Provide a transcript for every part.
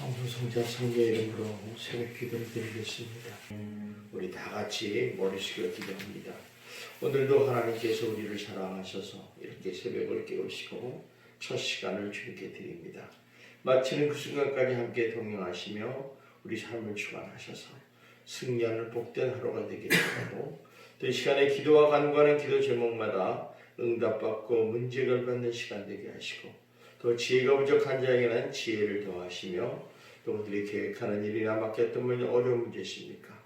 성부, 성자, 성녀 이름으로 새벽 기도를 드리겠습니다. 우리 다 같이 머리 숙여 기도합니다. 오늘도 하나님께서 우리를 사랑하셔서 이렇게 새벽을 깨우시고 첫 시간을 주님께 드립니다. 마치는 그 순간까지 함께 동행하시며 우리 삶을 주관하셔서 승리하는 복된 하루가 되기를 바라고, 또 이 시간에 기도와 간구하는 기도 제목마다 응답받고 문제를 받는 시간 되게 하시고, 또 지혜가 부족한 자에게는 지혜를 더하시며, 또 그들이 계획하는 일이나 맡겼던 문제, 어려운 문제 있습니까?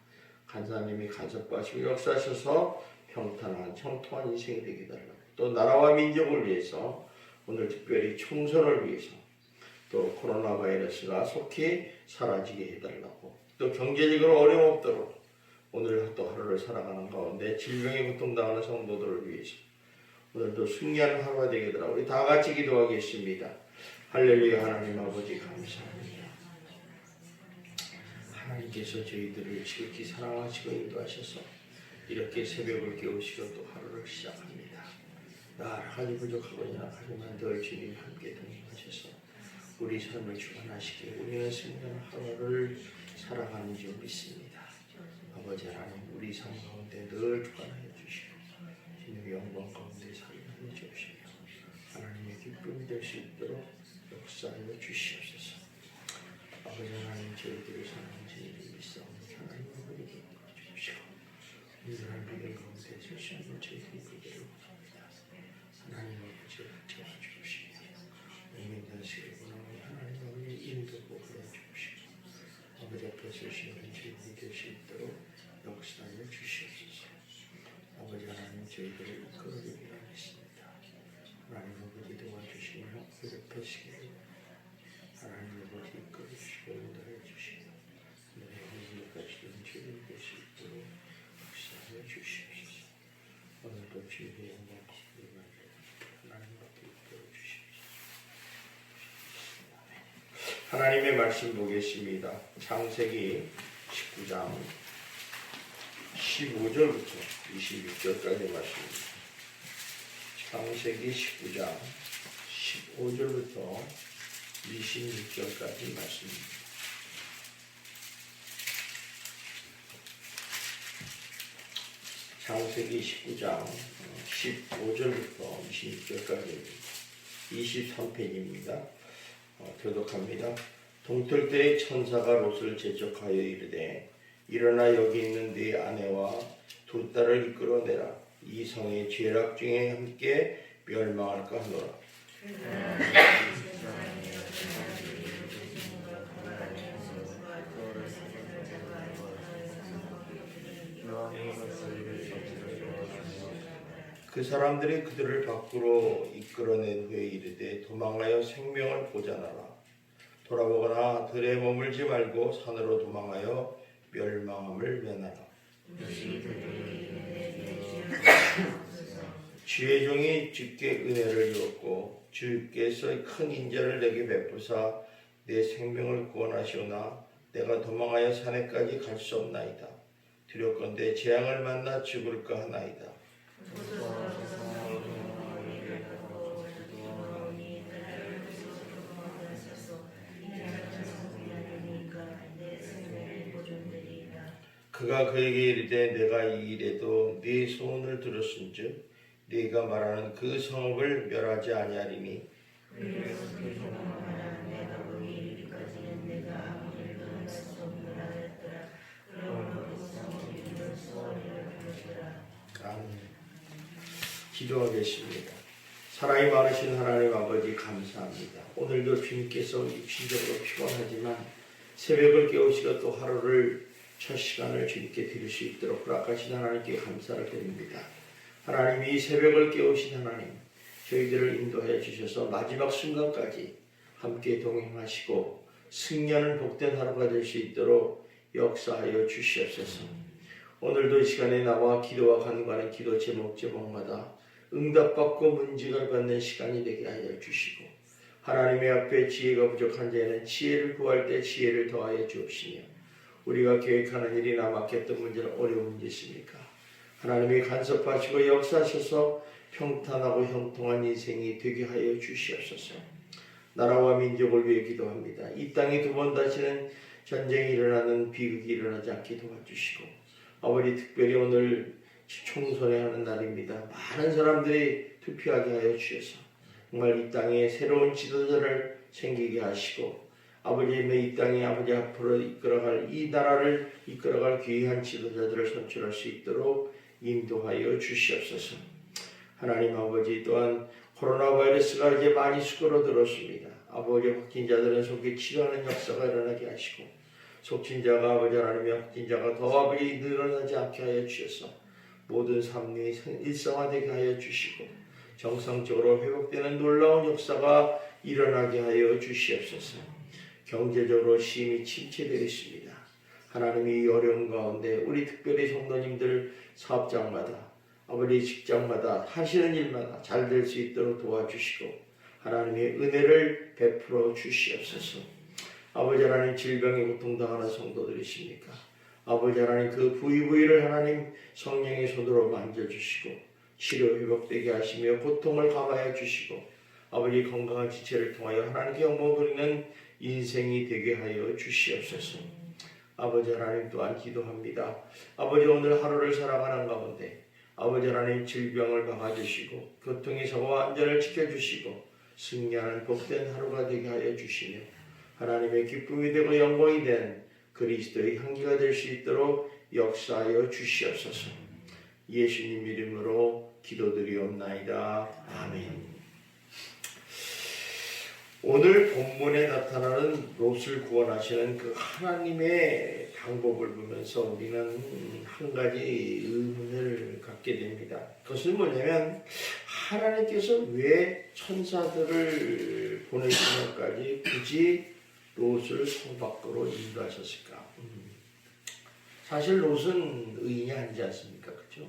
간사님이 간섭하시고 역사하셔서 평탄한 형통한 인생이 되게 달라고, 또 나라와 민족을 위해서, 오늘 특별히 총선을 위해서, 또 코로나 바이러스가 속히 사라지게 해달라고, 또 경제적으로 어려움 없도록 오늘 또 하루를 살아가는 가운데 질병에 고통당하는 성도들을 위해서 오늘도 승리하는 하루가 되게 되라. 우리 다 같이 기도하겠습니다. 할렐루야. 하나님 아버지 감사합니다. 하나님께서 저희들을 지극히 사랑하시고 인도하셔서 이렇게 새벽을 깨우시고 또 하루를 시작합니다. 나라하니 부족하거니와 하지만 늘 주님 함께 동행하셔서 우리 삶을 주관하시기에 우리는 승리하는 하루를 살아가는 줄 믿습니다. 아버지 하나님, 우리 삶 가운데 늘 주관하여 주시고 주님의 영광 가운데 살아가여 주시며 하나님의 기쁨이 될 수 있도록 역사하여 주시옵소서. 아버지 하나님, 저희들을 사랑하는 주님을 믿사옵니다. 하나님 아버지 기뻐 주시고 이들한 믿음 가운데 주시는 저희들이 그대로 원합니다. 하나님 아버지 붙잡아 주시며 은민단식을 원하며 하나님 아버지 인도하여 주시고 아버지 앞에 서시는 주님이 될 수 있도록 역사하여 주시옵소서. 아버지 하나님, 저희들을 이끌어주기를 하겠습니다. 하나님 아버지 도와주시며 괴롭히시기를 하나님 아버지 이끌어주시고 인도하여 주시며 내 영혼까지 주님이 될 수 있도록 역사하여 주시옵소서. 오늘도 주님의 영광 하나님 앞에 이끌어주시옵소서. 하나님의 말씀 보겠습니다. 창세기 19장 15절부터 26절까지 말씀입니다. 창세기 19장 15절부터 26절까지 말씀입니다. 창세기 19장 15절부터 26절까지입니다. 23편입니다. 교독합니다. 동틀 때에 천사가 롯을 재촉하여 이르되 일어나 여기 있는 네 아내와 두 딸을 이끌어내라. 이 성의 죄악 중에 함께 멸망할까 하노라. 그 사람들이 그들을 밖으로 이끌어낸 후에 이르되 도망하여 생명을 보존하라. 돌아보거나 들에 머물지 말고 산으로 도망하여 멸망함을 면하라. 주의 종이 주께 은혜를 주었고 주께서 큰 인자를 내게 베푸사 내 생명을 구원하시오나 내가 도망하여 산에까지 갈 수 없나이다. 두렵건대 재앙을 만나 죽을까 하나이다. 그가 그에게 이르되 내가 이 일에도 네 소원을 들었은즉 네가 말하는 그 성읍을 멸하지 아니하리니 아멘. 기도하겠습니다. 사랑이 많으신 하나님 아버지 감사합니다. 오늘도 주님께서 육신적으로 피곤하지만 새벽을 깨우시고 또 하루를 첫 시간을 주님께 드릴 수 있도록 허락하신 하나님께 감사를 드립니다. 하나님, 이 새벽을 깨우신 하나님, 저희들을 인도하여 주셔서 마지막 순간까지 함께 동행하시고 승리하는 복된 하루가 될 수 있도록 역사하여 주시옵소서. 오늘도 이 시간에 나와 기도와 간구하는 기도 제목마다 응답받고 문지를 받는 시간이 되게 하여 주시고, 하나님의 앞에 지혜가 부족한 자에는 지혜를 구할 때 지혜를 더하여 주옵시며, 우리가 계획하는 일이나 맡겼던 문제는 어려운 문제 있습니까? 하나님이 간섭하시고 역사하셔서 평탄하고 형통한 인생이 되게 하여 주시옵소서. 나라와 민족을 위해 기도합니다. 이 땅에 두 번 다시는 전쟁이 일어나는 비극이 일어나지 않게 도와주시고 아버지 특별히 오늘 총선회 하는 날입니다. 많은 사람들이 투표하게 하여 주셔서 정말 이 땅에 새로운 지도자를 생기게 하시고 아버지의 이 땅에 아버지 앞으로 이끌어갈 이 나라를 이끌어갈 귀한 지도자들을 선출할 수 있도록 인도하여 주시옵소서. 하나님 아버지 또한 코로나 바이러스가 이제 많이 수그러들었습니다. 아버지 확진자들은 속히 치료하는 역사가 일어나게 하시고 속진자가 아버지 하나님의 확진자가 더 아버지 늘어나지 않게 하여 주셔서 모든 삶이 일상화되게 하여 주시고 정상적으로 회복되는 놀라운 역사가 일어나게 하여 주시옵소서. 경제적으로 심히 침체되어 있습니다. 하나님이 이 어려운 가운데 우리 특별히 성도님들 사업장마다 아버지 직장마다 하시는 일마다 잘 될 수 있도록 도와주시고 하나님의 은혜를 베풀어 주시옵소서. 아버지 하나님 질병에 고통당하는 성도들이십니까? 아버지 하나님 그 부위부위를 하나님 성령의 손으로 만져주시고 치료 회복되게 하시며 고통을 감하여 주시고 아버지 건강한 지체를 통하여 하나님께 영광 돌리는 인생이 되게 하여 주시옵소서. 아버지 하나님 또한 기도합니다. 아버지 오늘 하루를 살아가는 가운데 아버지 하나님 질병을 막아주시고 교통의 사고와 안전을 지켜주시고 승리하는 복된 하루가 되게 하여 주시며 하나님의 기쁨이 되고 영광이 된 그리스도의 향기가 될 수 있도록 역사하여 주시옵소서. 예수님 이름으로 기도드리옵나이다. 아멘. 오늘 본문에 나타나는 롯을 구원하시는 그 하나님의 방법을 보면서 우리는 한 가지 의문을 갖게 됩니다. 그것은 뭐냐면 하나님께서 왜 천사들을 보내시면까지 굳이 롯을 성 밖으로 인도하셨을까? 사실 롯은 의인이 아니지 않습니까? 그렇죠?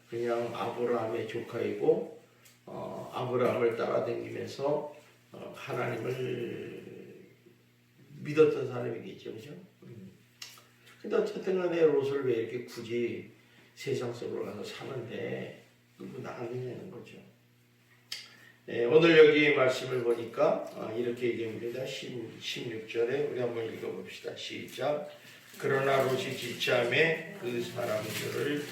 그냥 아브라함의 조카이고 아브라함을 따라다니면서 하나님을 믿었던 사람이겠죠. 그죠? 근데 어쨌든 간에 롯을 왜 이렇게 굳이 세상 속으로 가서 사는데 끌고 나가느냐는 거죠. 네, 오늘 여기 말씀을 보니까 이렇게 얘기합니다. 16절에 우리 한번 읽어봅시다. 시작. 그러나 롯이 지체함에 그 사람들을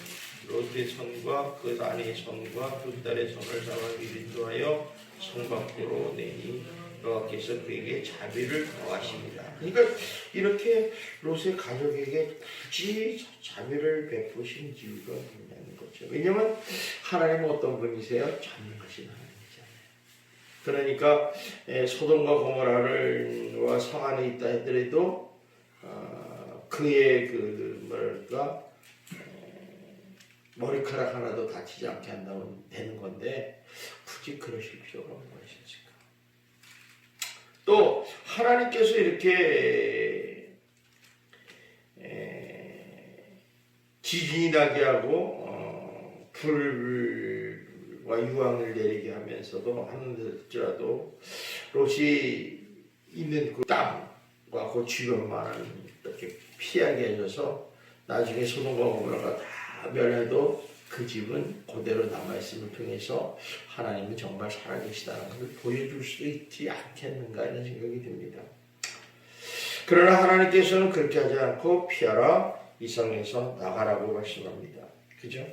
롯의 손과 그 아내의 손과 두 딸의 손을 잡아 인도하여 성 밖으로 내니 여호와께서 그에게 자비를 더하십니다. 그러니까 이렇게 롯의 가족에게 굳이 자비를 베푸신 이유가 뭐냐는 거죠. 왜냐하면 하나님은 어떤 분이세요? 전능하신 하나님이잖아요. 그러니까 소돔과 고모라와 성 안에 있다 하더라도 그의 머리카락 하나도 다치지 않게 한다면 되는 건데 굳이 그러실 필요가 무엇이었을까? 또 하나님께서 이렇게 지진이 나게 하고 불과 유황을 내리게 하면서도 하는데라도 롯이 있는 그 땅과 그 주변만은 이렇게 피하게 해줘서 나중에 소돔과 고모라가 다 멸해도 그 집은 그대로 남아있음을 통해서 하나님은 정말 살아계시다는 것을 보여줄 수 있지 않겠는가 이런 생각이 듭니다. 그러나 하나님께서는 그렇게 하지 않고 피하라 이 성에서 나가라고 말씀합니다. 그죠?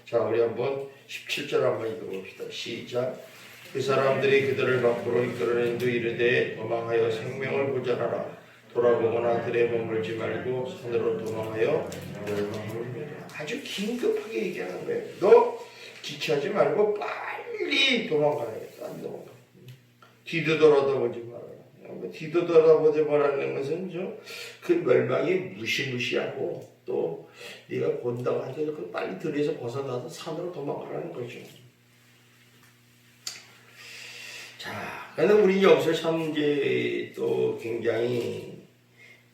자, 우리 한번 17절 한번 읽어봅시다. 시작. 그 사람들이 그들을 밖으로 이끌어낸 두 이르되 도망하여 생명을 보존하라. 돌아보거나 들에 머물지 말고 산으로 도망하여 멸망을 메라. 아주 긴급하게 얘기하는 거예요. 너 지체하지 말고 빨리 도망가야겠다. 안 도망가. 뒤도 돌아보지 말아라. 뒤도 돌아보지 말라는 것은 그 멸망이 무시무시하고 또 네가 본다고 하더라도 그 빨리 들에서 벗어나서 산으로 도망가라는 거죠. 자, 그런데 우리 여기서 참 이제 또 굉장히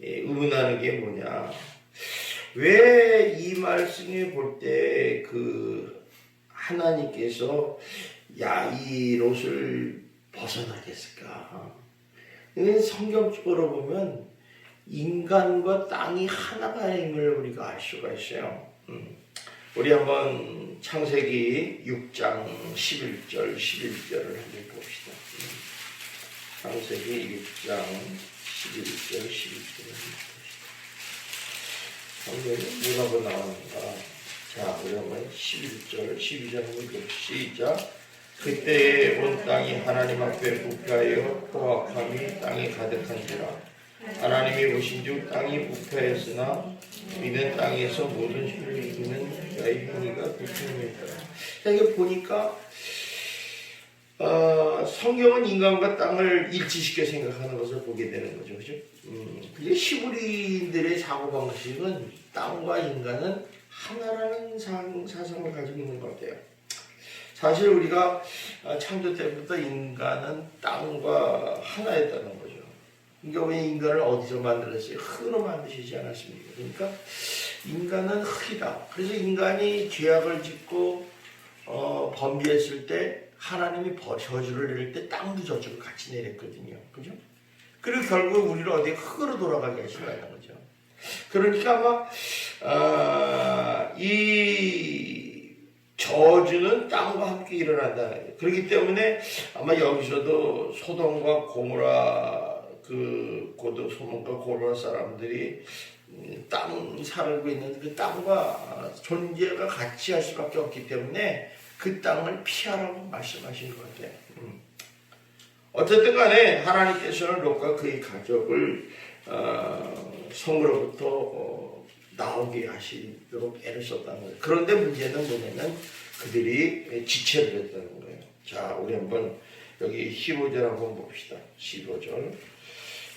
의문하는 게 뭐냐? 왜 이 말씀을 볼 때 그 하나님께서 이 롯을 벗어나겠을까? 이건 성경적으로 보면 인간과 땅이 하나가임을 우리가 알 수가 있어요. 우리 한번 창세기 6장 11절 11절을 한번 봅시다. 창세기 6장 11절 12절입니다. 성경이 뭐라고 나오는가? 자, 우리 한번 11절 12절 한번 읽어보시죠. 시작. 그때에 온 땅이 하나님 앞에 부패하여 포악함이 땅에 가득한지라. 하나님이 보신즉 땅이 부패하였으나 이는 땅에서 모든 힘을 이기는 자의 행위가 불평이었더라. 자, 이게 보니까 성경은 인간과 땅을 일치시켜 생각하는 것을 보게 되는 거죠, 그죠? 그게 시부리인들의 사고방식은 땅과 인간은 하나라는 사상을 가지고 있는 것 같아요. 사실 우리가 창조 때부터 인간은 땅과 하나였다는 거죠. 그러니까 왜 인간을 어디서 만들었어요? 흙으로 만드시지 않았습니까? 그러니까 인간은 흙이다. 그래서 인간이 죄악을 짓고 범죄했을 때 하나님이 저주를 내릴 때 땅도 저주를 같이 내렸거든요. 그죠? 그리고 결국 우리를 어디 흙으로 돌아가게 하신다는 거죠. 그러니까 아마 이 저주는 땅과 함께 일어난다. 그렇기 때문에 아마 여기서도 소돔과 고모라 소돔과 고모라 사람들이 땅 살고 있는 그 땅과 존재가 같이 할 수밖에 없기 때문에 그 땅을 피하라고 말씀하신 것 같아요. 어쨌든 간에 하나님께서는 롯과 그의 가족을 성으로부터 나오게 하시도록 애를 썼다는 거예요. 그런데 문제는 뭐냐면 그들이 지체를 했다는 거예요. 자, 우리 한번 여기 15절 한번 봅시다. 15절.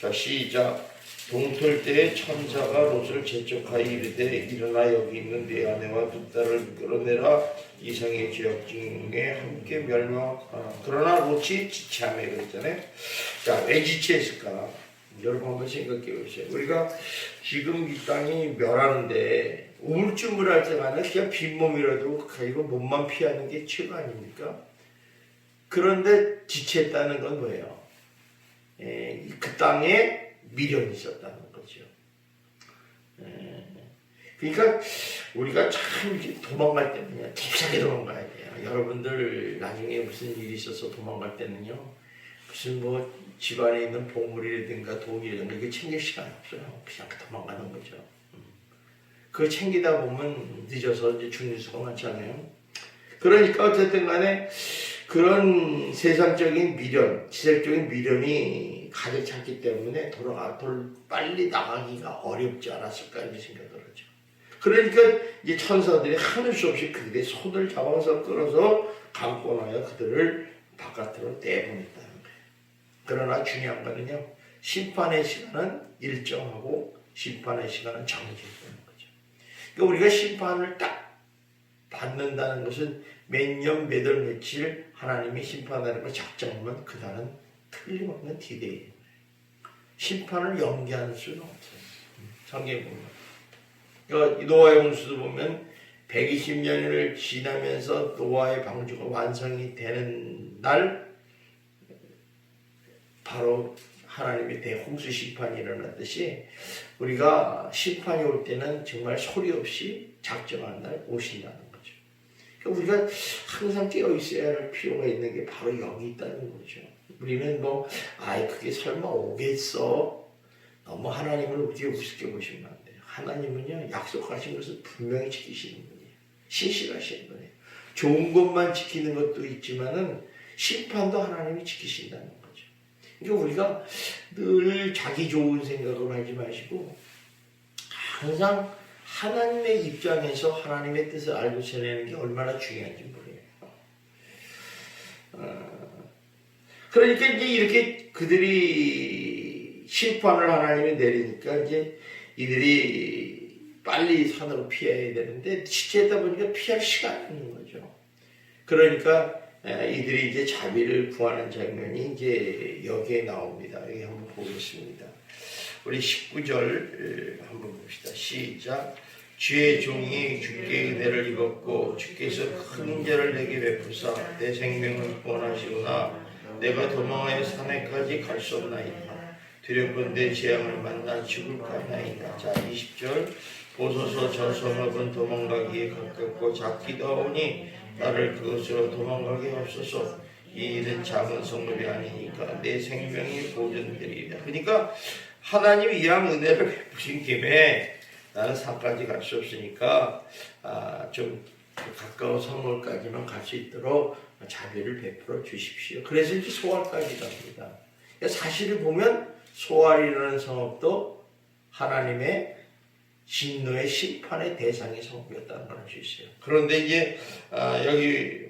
자, 시작. 동틀 때에 천사가 롯을 재촉하여 이르되 일어나 여기 있는 네 아내와 두 딸을 끌어내라. 이상의 죄악 중에 함께 멸망하라. 그러나 롯이 지체하며 그랬잖아요. 자, 왜 지체했을까? 여러분 한번 생각해 보세요. 우리가 지금 이 땅이 멸하는데 우물쭈물할 때가는 그냥 빈몸이라도 가지고 몸만 피하는 게 최고 아닙니까? 그런데 지체했다는 건 뭐예요? 그 땅에 미련이 있었다는 거죠. 그러니까 우리가 참 도망갈 때는요, 딥하게 도망가야 돼요. 여러분들 나중에 무슨 일이 있어서 도망갈 때는요, 무슨 뭐 집안에 있는 보물이라든가 돈이라든가 이게 챙길 시간 없어요. 그냥 도망가는 거죠. 그걸 챙기다 보면 늦어서 이제 죽는 수가 많잖아요. 그러니까 어쨌든 간에 그런 세상적인 미련, 지색적인 미련이 가득 찼기 때문에 빨리 나가기가 어렵지 않았을까 이런 생각을 하죠. 그러니까 이제 천사들이 하늘 수 없이 그들의 손을 잡아서 끌어서 감고 나여 그들을 바깥으로 떼보냈다는 거예요. 그러나 중요한 거는요, 심판의 시간은 일정하고 심판의 시간은 정해졌다는 거죠. 그러니까 우리가 심판을 딱 받는다는 것은 몇 년, 몇 월, 며칠 하나님이 심판하는 걸 작정하면 그날은 틀림없는 디데이예요. 심판을 연기할 수는 없어요. 성경에 보면. 그러니까 노아의 홍수도 보면 120년을 지나면서 노아의 방주가 완성이 되는 날 바로 하나님의 대홍수 심판이 일어났듯이 우리가 심판이 올 때는 정말 소리 없이 작정한 날 오신다는 거죠. 그러니까 우리가 항상 깨어 있어야 할 필요가 있는 게 바로 여기 있다는 거죠. 우리는 그게 설마 오겠어? 너무 하나님을 우리가 우습게 보시면 안 돼요. 하나님은요, 약속하신 것을 분명히 지키시는 분이에요. 신실하신 분이에요. 좋은 것만 지키는 것도 있지만은 심판도 하나님이 지키신다는 거죠. 그러니까 우리가 늘 자기 좋은 생각을 하지 마시고 항상 하나님의 입장에서 하나님의 뜻을 알고 지내는 게 얼마나 중요한지 모르겠어요. 그러니까 이제 이렇게 그들이 심판을 하나님이 내리니까 이제 이들이 빨리 산으로 피해야 되는데 지체하다 보니까 피할 시간이 없는 거죠. 그러니까 이들이 이제 자비를 구하는 장면이 이제 여기에 나옵니다. 여기 한번 보겠습니다. 우리 19절 한번 봅시다. 시작. 주의 종이 주께 은혜를 입었고 주께서 큰 죄를 내게 베푸사 내 생명을 구원하시구나. 내가 도망하여 산에까지 갈 수 없나이다. 두렵건대 재앙을 만나 죽을까 하나이다. 자, 20절. 보소서 저 성읍은 도망가기에 가깝고 작기도 하오니 나를 그것으로 도망가게 하옵소서. 이 일은 작은 성물이 아니니까 내 생명이 보존되리라. 그러니까 하나님이 이왕 은혜를 베푸신 김에 나는 산까지 갈 수 없으니까 좀 가까운 성물까지만 갈 수 있도록 자비를 베풀어 주십시오. 그래서 이제 소알까지 갑니다. 사실을 보면 소알이라는 성읍도 하나님의 진노의 심판의 대상의 성읍이었다는 걸 알 수 있어요. 그런데 이제 여기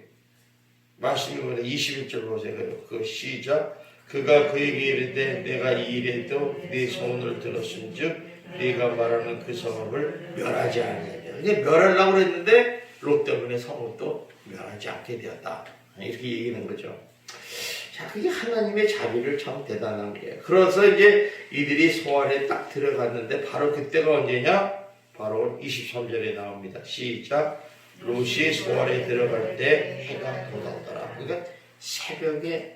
말씀이 보면 21절 보세요. 그 시작. 그가 그에게 이르되 내가 이 일에도 네 소원을 들었은즉 네가 말하는 그 성읍을 멸하지 아니하리라. 이제 멸하려고 그랬는데 롯 때문에 성읍도 멸하지 않게 되었다. 이렇게 얘기하는 거죠. 자, 그게 하나님의 자비를 참 대단한 거예요. 그래서 이제 이들이 소알에 딱 들어갔는데 바로 그때가 언제냐? 바로 23절에 나옵니다. 시작. 롯이 소알에 들어갈 때 해가 돋았더라. 그러니까 새벽에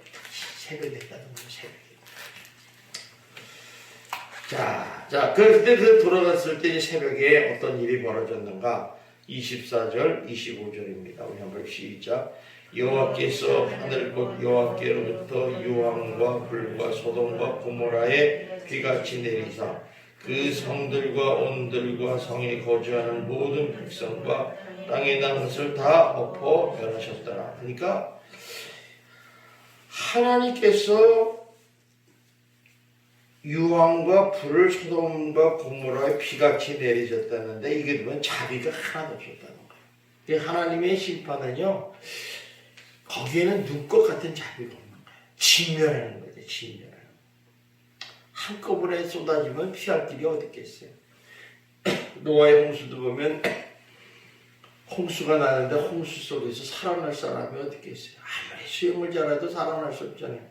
됐다는 거예요. 새벽에. 자, 그때 돌아갔을 때 새벽에 어떤 일이 벌어졌는가? 24절, 25절입니다. 우리 한번 시작. 여호와께서 하늘 곧 여호와께로부터 유황과 불과 소돔과 고모라에 비같이 내리사 그 성들과 온들과 성에 거주하는 모든 백성과 땅에 난 것을 다 엎어 멸하셨더라. 그러니까 하나님께서 유황과 불을 소돔과 고모라에 비같이 내리셨다는데 이게 보면 자비가 하나도 없었다는 거예요. 하나님의 심판은요, 거기에는 눈꽃 같은 자비가 없는 거예요. 진멸하는 거죠. 진멸하는 거예요. 한꺼번에 쏟아지면 피할 길이 어디 있겠어요. 노아의 홍수도 보면 홍수가 나는데 홍수 속에서 살아날 사람이 어디 있겠어요. 아무리 수영을 잘해도 살아날 수 없잖아요.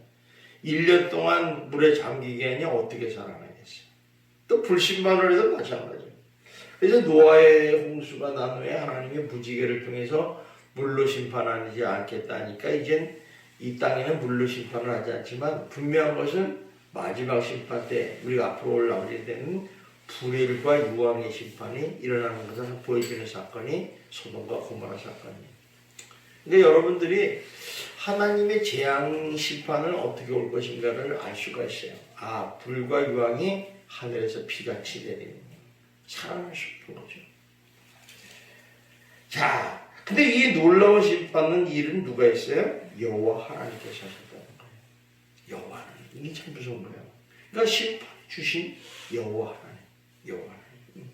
1년 동안 물에 잠기게 하냐 어떻게 살아나겠어요. 또 불신만을 해도 마찬가지예요. 그래서 노아의 홍수가 난 후에 하나님의 무지개를 통해서 물로 심판하지 않겠다니까 이젠 이 땅에는 물로 심판을 하지 않지만 분명한 것은 마지막 심판 때 우리가 앞으로 올라오게 되는 불일과 유황의 심판이 일어나는 것을 보여주는 사건이 소돔과 고모라 사건이에요. 근데 여러분들이 하나님의 재앙 심판은 어떻게 올 것인가를 알 수가 있어요. 불과 유황이 하늘에서 비같이 내리는 거예요. 살아날 수 없는 거죠. 자, 근데 이 놀라운 심판은 일은 누가 했어요? 여호와 하나님께서 하셨다는 거예요. 여호와 하나님. 이게 참 무서운 거예요. 그러니까 심판 주신 여호와 하나님. 여호와 하나님.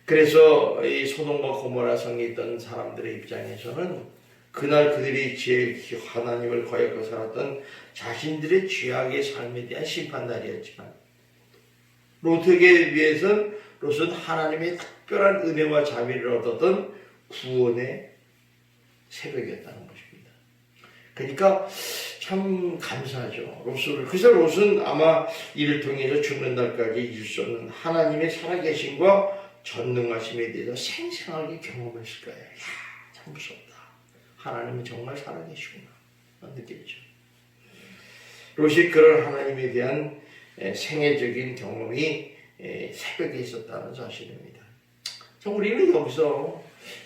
그래서 이 소돔과 고모라 성에 있던 사람들의 입장에서는 그날 그들이 하나님을 거역하고 살았던 자신들의 죄악의 삶에 대한 심판날이었지만 롯에게 비해서는 롯은 하나님의 특별한 은혜와 자비를 얻었던 구원의 새벽이었다는 것입니다. 그러니까 참 감사하죠. 그래서 롯은 아마 이를 통해서 죽는 날까지 잊을 수 없는 하나님의 살아계심과 전능하심에 대해서 생생하게 경험했을 거예요. 참 무섭다. 하나님은 정말 살아계시구나 느꼈죠. 롯이 그런 하나님에 대한 생애적인 경험이 새벽에 있었다는 사실입니다. 우리는 여기서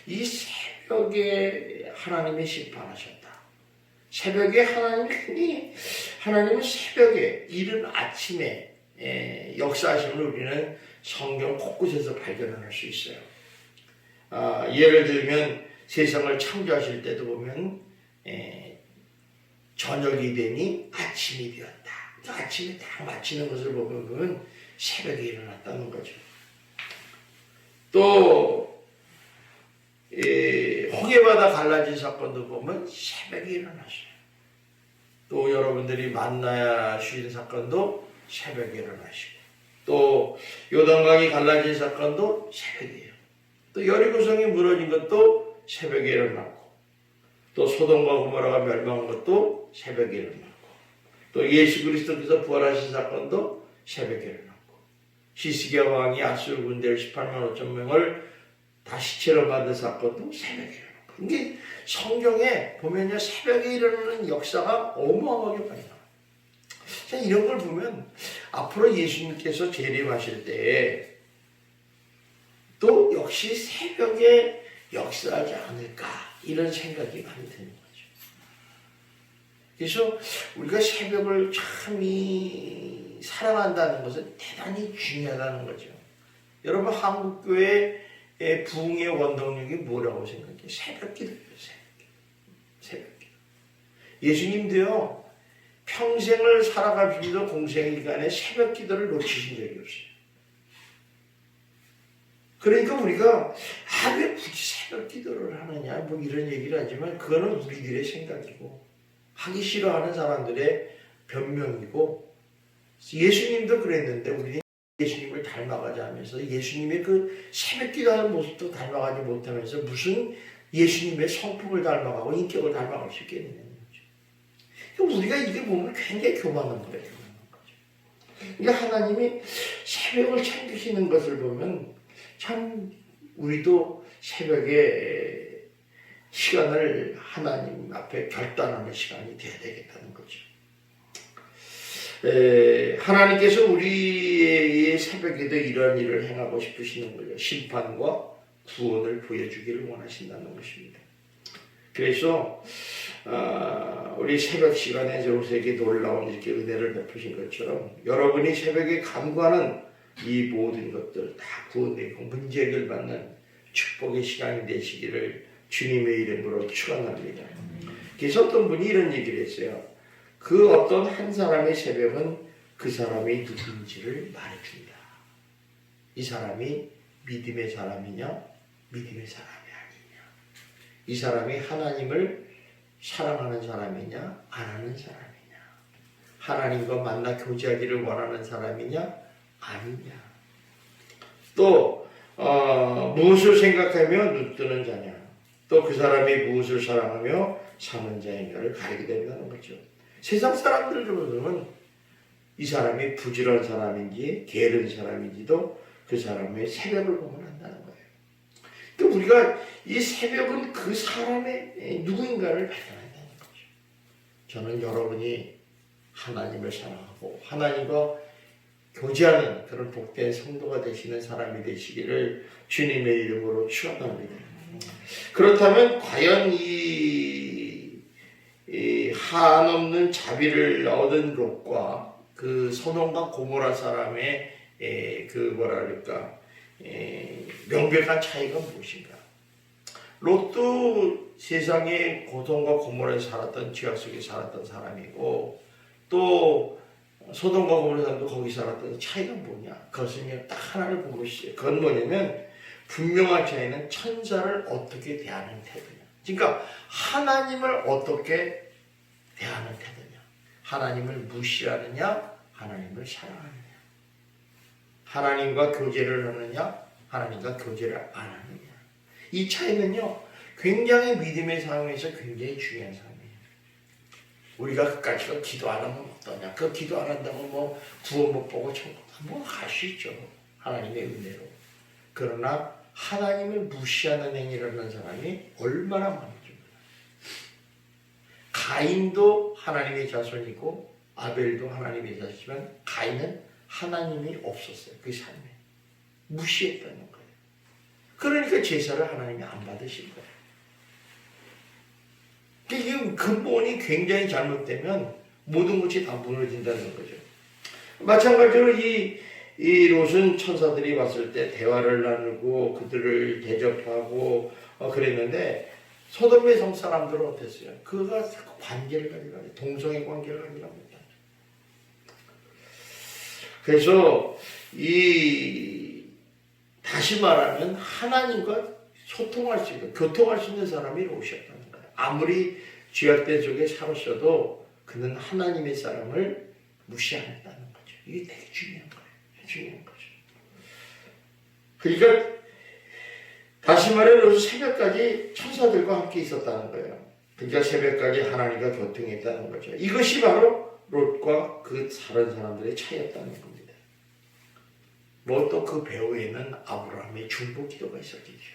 이 새벽에 하나님이 심판하셨다. 새벽에 하나님은 새벽에 이른 아침에 역사하심을 우리는 성경 곳곳에서 발견할 수 있어요. 예를 들면 세상을 창조하실 때도 보면 저녁이 되니 아침이 되었다. 아침에 딱 마치는 것을 보면 새벽에 일어났다는 거죠. 또 홍해바다 갈라진 사건도 보면 새벽에 일어났어요. 또 여러분들이 만나야 쉬는 사건도 새벽에 일어나시고 또 요단강이 갈라진 사건도 새벽이에요. 또 여리고성이 무너진 것도 새벽에 일어났고 또 소돔과 고모라가 멸망한 것도 새벽에 일어났고 또 예수 그리스도께서 부활하신 사건도 새벽에 일어났고 히스기야 왕이 아수르 군대를 18만 5천 명을 다 시체로 만든 사건도 새벽에 일어났고 이게 성경에 보면요 새벽에 일어나는 역사가 어마어마하게 많이 나와요. 자, 이런 걸 보면 앞으로 예수님께서 재림하실 때 또 역시 새벽에 역사하지 않을까 이런 생각이 많이 드는 거죠. 그래서 우리가 새벽을 참 사랑한다는 것은 대단히 중요하다는 거죠. 여러분, 한국교회의 부흥의 원동력이 뭐라고 생각해요? 새벽 기도예요. 새벽 기도. 예수님도요, 평생을 살아가시면서 공생일간에 새벽 기도를 놓치신 적이 없어요. 그러니까 우리가 왜 굳이 새벽 기도를 하느냐 뭐 이런 얘기를 하지만 그거는 우리들의 생각이고 하기 싫어하는 사람들의 변명이고, 예수님도 그랬는데 우리는 예수님을 닮아가자 하면서 예수님의 그 새벽 기도하는 모습도 닮아가지 못하면서 무슨 예수님의 성품을 닮아가고 인격을 닮아갈 수 있겠느냐는 거죠. 그러니까 우리가 이게 보면 굉장히 교만한 거예요. 그러니까 하나님이 새벽을 챙기시는 것을 보면 참 우리도 새벽에 시간을 하나님 앞에 결단하는 시간이 돼야 되겠다는 거죠. 하나님께서 우리의 새벽에도 이런 일을 행하고 싶으시는 거예요. 심판과 구원을 보여주기를 원하신다는 것입니다. 그래서 우리 새벽 시간에 저에게 놀라운 이렇게 은혜를 베푸신 것처럼 여러분이 새벽에 간구하는 이 모든 것들 다 구원되고 문제 해결받는 축복의 시간이 되시기를 주님의 이름으로 축원합니다. 그래서 어떤 분이 이런 얘기를 했어요. 그 어떤 한 사람의 새벽은 그 사람이 누구인지를 말해준다. 이 사람이 믿음의 사람이냐 믿음의 사람이 아니냐, 이 사람이 하나님을 사랑하는 사람이냐 안 하는 사람이냐, 하나님과 만나 교제하기를 원하는 사람이냐 아니냐, 또 무엇을 생각하며 눈뜨는 자냐, 또 그 사람이 무엇을 사랑하며 사는 자인가를 가리게 된다는 거죠. 세상 사람들로는 이 사람이 부지런한 사람인지 게으른 사람인지도 그 사람의 새벽을 보면 안다는 거예요. 그러니까 우리가 이 새벽은 그 사람의 누구인가를 발견한다는 거죠. 저는 여러분이 하나님을 사랑하고 하나님과 교제하는 그런 복된 성도가 되시는 사람이 되시기를 주님의 이름으로 축원합니다. 그렇다면 과연 이 한없는 자비를 얻은 롯과 그 소돔과 고모라 사람의 명백한 차이가 무엇인가? 롯도 세상에 고돔과 고모라에 살았던 지역 속에 살았던 사람이고, 또 소돔과 고모라 사람도 거기 살았던 차이가 뭐냐? 그것은 딱 하나를 본 것이죠. 그건 뭐냐면 분명한 차이는 천사를 어떻게 대하는 태도냐. 그러니까 하나님을 어떻게 대하는 태도냐. 하나님을 무시하느냐, 하나님을 사랑하느냐. 하나님과 교제를 하느냐, 하나님과 교제를 안 하느냐. 이 차이는요, 굉장히 믿음의 상황에서 굉장히 중요한 상황이에요. 우리가 그까지가 기도 안 하면 어떠냐. 그 기도 안 한다고 뭐 구원 못 보고 천국 뭐 할 수 있죠. 하나님의 은혜로. 그러나 하나님을 무시하는 행위를 하는 사람이 얼마나 많은지 몰라요. 가인도 하나님의 자손이고 아벨도 하나님의 자손이지만 가인은 하나님이 없었어요. 그 삶에. 무시했다는 거예요. 그러니까 제사를 하나님이 안 받으신 거예요. 이게 근본이 굉장히 잘못되면 모든 것이 다 무너진다는 거죠. 마찬가지로 이 롯은 천사들이 왔을 때 대화를 나누고 그들을 대접하고 그랬는데 소돔의 성 사람들은 어땠어요? 그가 관계를 가지고 동성애 관계를 가지고 합니다. 그래서 다시 말하면 하나님과 소통할 수 있는, 교통할 수 있는 사람이 롯이었다는 거예요. 아무리 죄악된 속에 살았어도 그는 하나님의 사람을 무시하였다는 거죠. 이게 되게 중요한 거예요. 중요한 거죠. 그러니까 다시 말해 롯은 새벽까지 천사들과 함께 있었다는 거예요. 그러니까 새벽까지 하나님과 교통했다는 거죠. 이것이 바로 롯과 그 다른 사람들의 차이였다는 겁니다. 뭐 또 그 배후에는 아브라함의 중보 기도가 있었겠죠.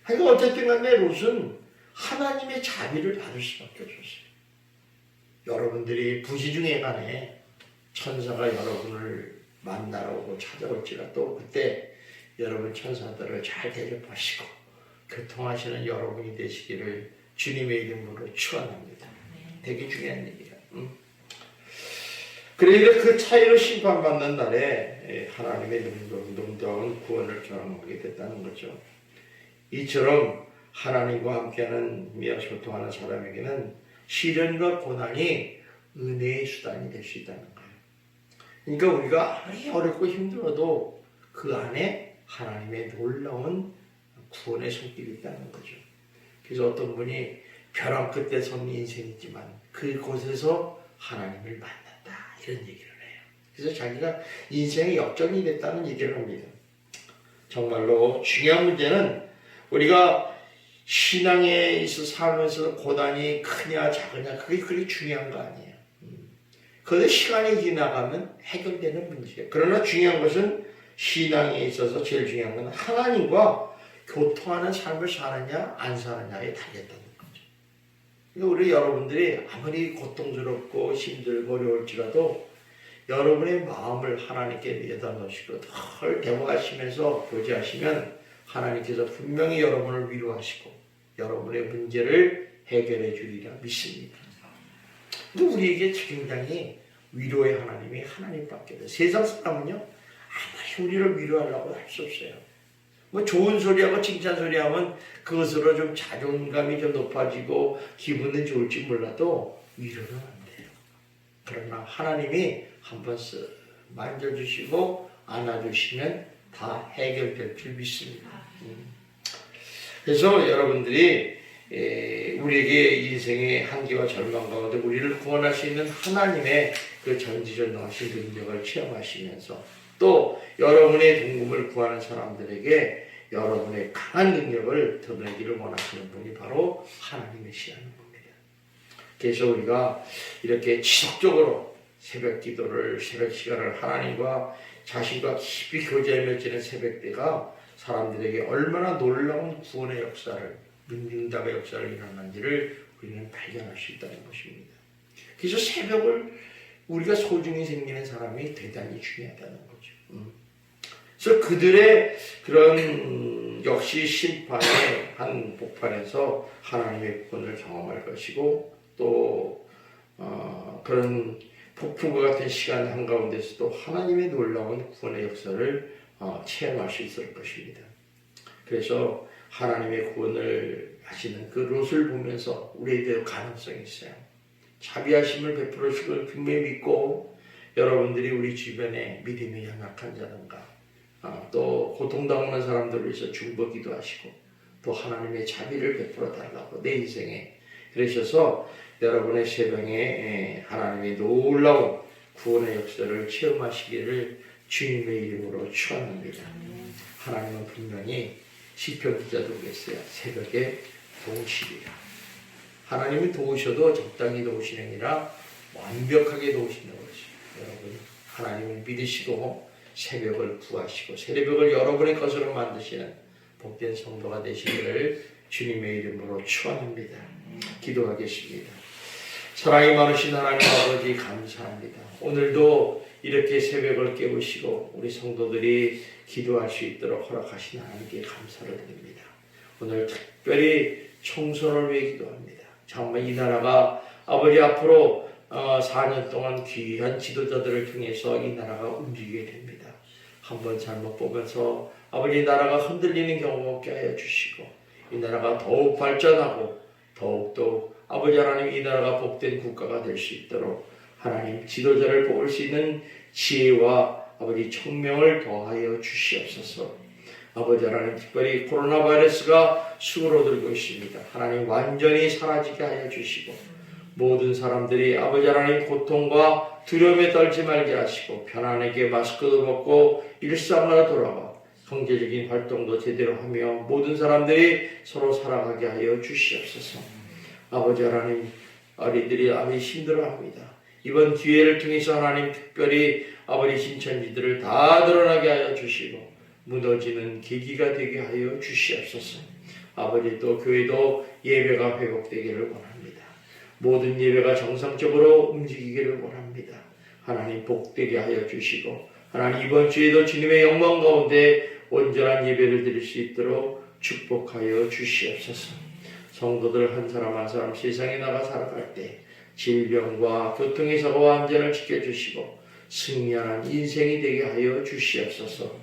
하여간 어쨌든 간에 롯은 하나님의 자비를 받을 수밖에 없었어요. 여러분들이 부지중에 간에 천사가 여러분을 만나러 오고 찾아올지라도 그때 여러분 천사들을 잘 대접하시고 교통하시는 여러분이 되시기를 주님의 이름으로 축원합니다. 되게 중요한 얘기야. 그러니까 그 차이로 심판받는 날에 하나님의 놀라운 구원을 경험하게 됐다는 거죠. 이처럼 하나님과 함께하는 미와 소통하는 사람에게는 시련과 고난이 은혜의 수단이 될 수 있다는 거예요. 그러니까 우리가 아무리 어렵고 힘들어도 그 안에 하나님의 놀라운 구원의 손길이 있다는 거죠. 그래서 어떤 분이 벼랑 끝에 선 인생이지만 그곳에서 하나님을 만났다 이런 얘기를 해요. 그래서 자기가 인생의 역전이 됐다는 얘기를 합니다. 정말로 중요한 문제는 우리가 신앙에 있어 살면서 고난이 크냐 작으냐 그게 그렇게 중요한 거 아니에요. 그런데 시간이 지나가면 해결되는 문제예요. 그러나 중요한 것은 신앙에 있어서 제일 중요한 건 하나님과 교통하는 삶을 사느냐 안 사느냐에 달렸다는 거죠. 그러니까 우리 여러분들이 아무리 고통스럽고 힘들고 어려울지라도 여러분의 마음을 하나님께 내다 놓으시고 늘 대화하시면서 교제하시면 하나님께서 분명히 여러분을 위로하시고 여러분의 문제를 해결해 주리라 믿습니다. 근데 우리에게 굉장히 위로의 하나님이 하나님밖에 없어요. 세상 사람은요 아무리 우리를 위로하려고 할 수 없어요. 뭐 좋은 소리하고 칭찬 소리하면 그것으로 좀 자존감이 좀 높아지고 기분은 좋을지 몰라도 위로는 안 돼요. 그러나 하나님이 한번 쓱 만져주시고 안아주시면 다 해결될 줄 믿습니다. 그래서 여러분들이 우리에게 인생의 한계와 절망 가운데 우리를 구원할 수 있는 하나님의 그 전지전능하신 능력을 체험하시면서 또 여러분의 동금을 구하는 사람들에게 여러분의 강한 능력을 드러내기를 원하시는 분이 바로 하나님이시라는 겁니다. 그래서 우리가 이렇게 지속적으로 새벽 기도를 새벽 시간을 하나님과 자신과 깊이 교제하며 지낸 새벽때가 사람들에게 얼마나 놀라운 구원의 역사를 능력의 역사를 일어난지를 우리는 발견할 수 있다는 것입니다. 그래서 새벽을 우리가 소중히 생기는 사람이 대단히 중요하다는 거죠. 그래서 그들의 그런 역시 심판의 한 복판에서 하나님의 구원을 경험할 것이고 또 그런 폭풍과 같은 시간 한가운데서도 하나님의 놀라운 구원의 역사를 체험할 수 있을 것입니다. 그래서 하나님의 구원을 하시는 그 롯을 보면서 우리에게도 가능성이 있어요. 자비하심을 베풀으시고 분명히 믿고 여러분들이 우리 주변에 믿음이 연약한 자든가 또 고통당하는 사람들을 위해서 중보기도 하시고 또 하나님의 자비를 베풀어 달라고 내 인생에 그러셔서 여러분의 새벽에 하나님의 놀라운 구원의 역사를 체험하시기를 주님의 이름으로 축원합니다. 하나님은 분명히 시편 기자도 그랬어요. 새벽에 도우시리라. 하나님이 도우셔도 적당히 도우시는 게 아니라 완벽하게 도우신다고 그랬어요. 여러분 하나님을 믿으시고 새벽을 구하시고 새벽을 여러분의 것으로 만드시는 복된 성도가 되시기를 주님의 이름으로 축원합니다. 기도하겠습니다. 사랑이 많으신 하나님 아버지 감사합니다. 오늘도 이렇게 새벽을 깨우시고 우리 성도들이 기도할 수 있도록 허락하신 하나님께 감사를 드립니다. 오늘 특별히 총선을 위해 기도합니다. 정말 이 나라가 아버지 앞으로 4년 동안 귀한 지도자들을 통해서 이 나라가 움직이게 됩니다. 한번 잘못 보면서 아버지 나라가 흔들리는 경우가 없게 하여 주시고 이 나라가 더욱 발전하고 더욱더 아버지 하나님 이 나라가 복된 국가가 될 수 있도록 하나님 지도자를 뽑을 수 있는 지혜와 아버지 총명을 더하여 주시옵소서. 아버지 하나님 특별히 코로나 바이러스가 수그러들고 있습니다. 하나님 완전히 사라지게 하여 주시고 모든 사람들이 아버지 하나님 고통과 두려움에 떨지 말게 하시고 편안하게 마스크도 벗고 일상으로 돌아가 경제적인 활동도 제대로 하며 모든 사람들이 서로 살아가게 하여 주시옵소서. 아버지 하나님 어린이들이 아버지 힘들어합니다. 이번 기회를 통해서 하나님 특별히 아버지 신천지들을 다 드러나게 하여 주시고 무너지는 계기가 되게 하여 주시옵소서. 아버지 또 교회도 예배가 회복되기를 원합니다. 모든 예배가 정상적으로 움직이기를 원합니다. 하나님 복되게 하여 주시고 하나님 이번 주에도 주님의 영광 가운데 온전한 예배를 드릴 수 있도록 축복하여 주시옵소서. 성도들 한 사람 한 사람 세상에 나가 살아갈 때 질병과 교통의 사고와 안전을 지켜주시고 승리하는 인생이 되게 하여 주시옵소서.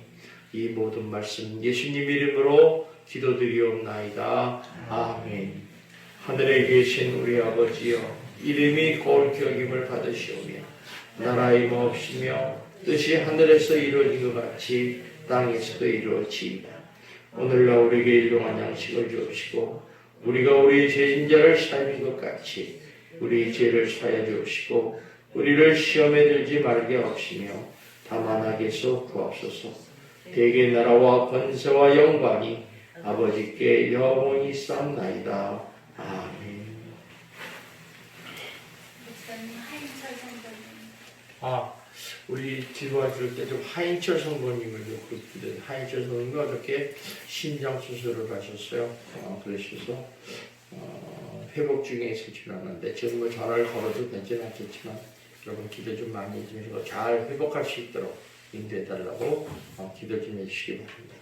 이 모든 말씀 예수님 이름으로 기도드리옵나이다. 아멘. 하늘에 계신 우리 아버지여, 이름이 거룩히 여김을 받으시오며 나라의 임하옵시며 뜻이 하늘에서 이루어진 것 같이 땅에서도 이루어지이다. 오늘날 우리에게 일용할 양식을 주옵시고 우리가 우리 죄인자를 사하는 것 같이 우리 죄를 사하여 주옵시고 우리를 시험에 들지 말게 하옵시며 다만 악에서 구하옵소서. 대개 나라와 권세와 영광이 아버지께 영원히 쌓나이다. 아멘. 우리 기도하실 때 좀 하인철 성도님을 놓고 기도해요. 하인철 성도님이 어저께 심장 수술을 하셨어요. 그러셔서 회복 중에 있으시긴 하는데 지금 뭐 전화를 걸어도 되지는 않겠지만 여러분 기도 좀 많이 해주시고 잘 회복할 수 있도록 인도해달라고 기도 좀 해주시기 바랍니다.